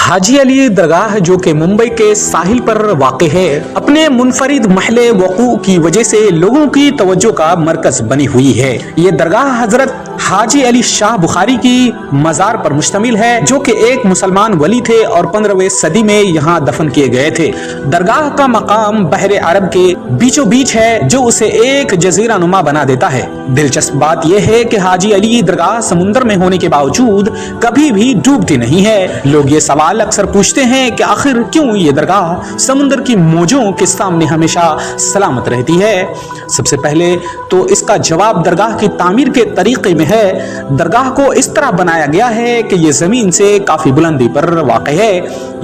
हाजी अली दरगाह जो कि मुंबई के साहिल पर वाक़ है, अपने मुनफरिद महले वक़ू की वजह से लोगों की तवज्जो का मरकज बनी हुई है। ये दरगाह हजरत हाजी अली शाह बुखारी की मज़ार पर मुश्तमिल है, जो कि एक मुसलमान वली थे और 15वीं सदी में यहाँ दफन किए गए थे। दरगाह का मकाम बहरे अरब के बीचों बीच है, जो उसे एक जजीरा नुमा बना देता है। दिलचस्प बात यह है कि हाजी अली दरगाह समुंदर में होने के बावजूद कभी भी डूबती नहीं है। लोग ये सवाल अक्सर पूछते हैं कि आखिर क्यों ये दरगाह समुंदर की मौजों के सामने हमेशा सलामत रहती है। सबसे पहले तो इसका जवाब दरगाह की तामीर के तरीके में है। दरगाह को इस तरह बनाया गया है कि ये जमीन से काफी बुलंदी पर वाक़ है।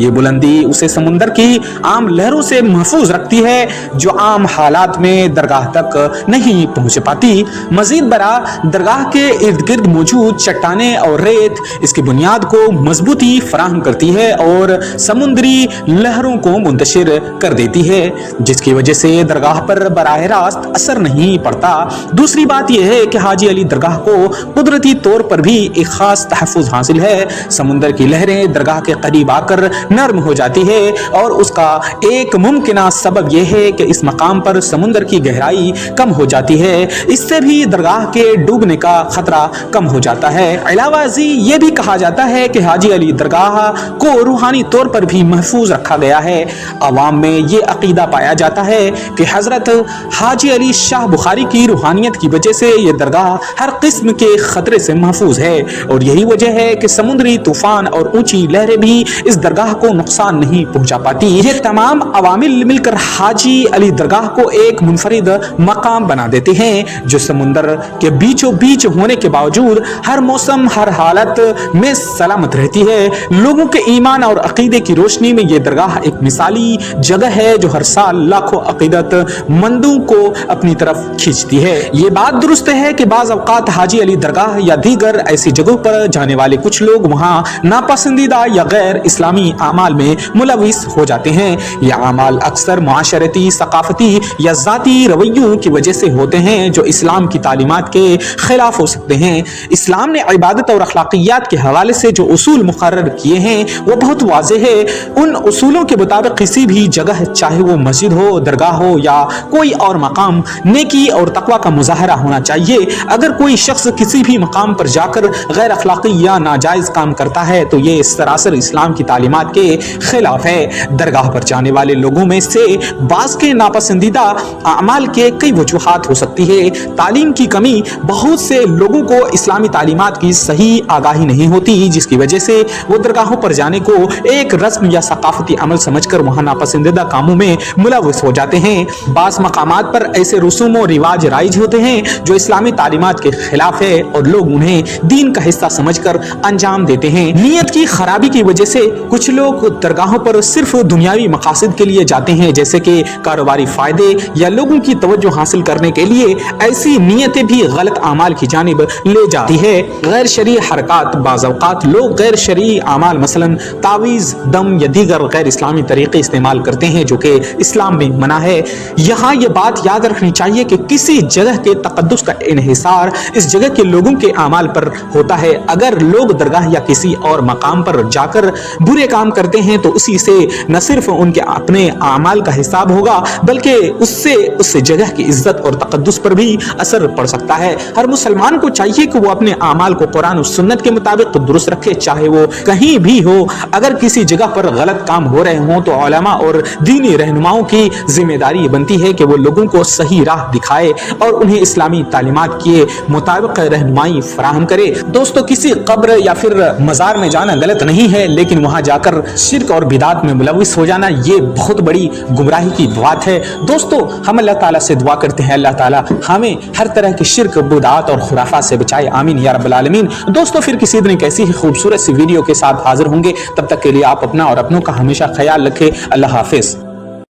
ये बुलंदी उसे समुंदर की आम लहरों से महफूज रखती है, जो आम हालात में दरगाह तक नहीं पहुंच पाती। मजीद बरा दरगाह के इर्द गिर्द मौजूद चट्टाने और रेत इसकी बुनियाद को मजबूती फराहम करती है और समुद्री लहरों को मुंतशिर कर देती है, जिसकी वजह से दरगाह पर बराह रास्त असर नहीं पड़ता। दूसरी बात यह है कि हाजी अली दरगाह को कुदरती तौर पर भी एक खास तहफ़्फ़ुज़ हासिल है। समुंदर की लहरें दरगाह के करीब आकर नर्म हो जाती है और उसका एक मुमकिना सबब यह है कि इस मकाम पर समुंदर की गहराई कम हो जाती है। इससे भी दरगाह के डूबने का खतरा कम हो जाता है। अलावा ये भी कहा जाता है कि हाजी अली दरगाह को रूहानी तौर पर भी महफूज रखा गया है। अवाम में ये अकीदा पाया जाता है कि हजरत हाजी अली शाह बुखारी की रूहानियत की वजह से ये दरगाह हर किस्म के खतरे से महफूज है और यही वजह है कि समुद्री तूफान और ऊंची लहरें भी इस दरगाह को नुकसान नहीं पहुंचा पाती। ये तमाम अवामिल मिलकर हाजी अली दरगाह को एक मुनफरिद मकाम बना देते हैं, जो समुंदर के बीचों बीच होने के बावजूद हर मौसम हर हालत में सलामत रहती है। लोगों के ईमान और अकीदे की रोशनी में ये दरगाह एक मिसाली जगह है, जो हर साल लाखों अकीदत मंदों को अपनी तरफ खींचती है। ये बात दुरुस्त है कि बाज़ औक़ात हाजी अली दरगाह या दीगर ऐसी जगहों पर जाने वाले कुछ लोग वहाँ नापसंदीदा या गैर इस्लामी आमाल में मुलविस हो जाते हैं। यह आमाल अक्सर मुआशरती, सकाफती या ज़ाती रवैयों की वजह से होते हैं, जो इस्लाम की तालीमात के खिलाफ हो सकते हैं। इस्लाम ने इबादत और अखलाकियात के हवाले से जो उसूल मुकर्रर किए हैं वो बहुत वाज़ेह है। उन उसूलों के मुताबिक किसी भी जगह, चाहे वो मस्जिद हो, दरगाह हो या कोई और मकाम, नेकी और तकवा का मुजाहरा होना चाहिए। अगर कोई शख्स किसी भी मकाम पर जाकर गैर अखलाकी या नाजायज काम करता है तो ये सरासर इस्लाम की तालीमात के खिलाफ है। दरगाह पर जाने वाले लोगों में से बाज़ के नापसंदीदा अमाल के कई वजूहात हो सकती है। तालीम की कमी, बहुत से लोगों को इस्लामी तालीमात की सही आगाही नहीं होती, जिसकी वजह से वो दरगाहों पर जाने को एक रस्म या सकाफती अमल समझकर वहाँ नापसंदीदा कामों में मुलविस हो जाते हैं। बाज़ मकामात पर ऐसे रसूम और रिवाज राइज होते हैं जो इस्लामी तालीमात के खिलाफ है और लोग उन्हें दीन का हिस्सा समझकर अंजाम देते हैं। नीयत की खराबी की वजह से कुछ लोग दरगाहों पर सिर्फ दुनियावी मकासद के लिए जाते हैं, जैसे कि कारोबारी फायदे या लोगों की तवज्जो हासिल करने के लिए। ऐसी नीयतें भी गलत आमाल की जानिब ले जाती है। गैर शरई हरकात, बाज़ औक़ात लोग गैर शरई आमाल मसलन तावीज़, दम या दीगर गैर इस्लामी तरीके इस्तेमाल करते हैं, जो कि इस्लाम में मना है। यहाँ ये बात याद रखनी चाहिए कि किसी जगह के तक़द्दुस का इन्हिसार इस जगह के लोगों के आमाल पर होता है। अगर लोग दरगाह या किसी और मकाम पर जाकर बुरे काम करते हैं तो उसी से न सिर्फ उनके अपने आमाल का हिसाब होगा, बल्कि उससे उस जगह की इज्जत और तक़द्दुस पर भी असर पड़ सकता है। हर मुसलमान को चाहिए कि वो अपने आमाल को कुरान और सुन्नत के मुताबिक दुरुस्त रखे, चाहे वो कहीं भी हो। अगर किसी जगह पर गलत काम हो रहे हों तो उलमा और दीनी रहनुमाओं की जिम्मेदारी बनती है कि वो लोगों को सही राह दिखाए और उन्हें इस्लामी तालीमात के मुताबिक रहनुमाई फराहम करे। दोस्तों, किसी कब्र या फिर मज़ार में जाना गलत नहीं है, लेकिन वहाँ जाकर शिर्क और बिदात में मुलविस हो जाना ये बहुत बड़ी गुमराही की बात है। दोस्तों, हम अल्लाह ताला से दुआ करते हैं अल्लाह ताला हमें हर तरह के शिर्क, बिदात और खुराफात से बचाए, आमीन या रब्बल आलमीन। दोस्तों, फिर किसी दिन एक ऐसी ही खूबसूरत सी वीडियो के साथ हाजिर होंगे। तब तक के लिए आप अपना और अपनों का हमेशा ख्याल रखें। अल्लाह हाफिज।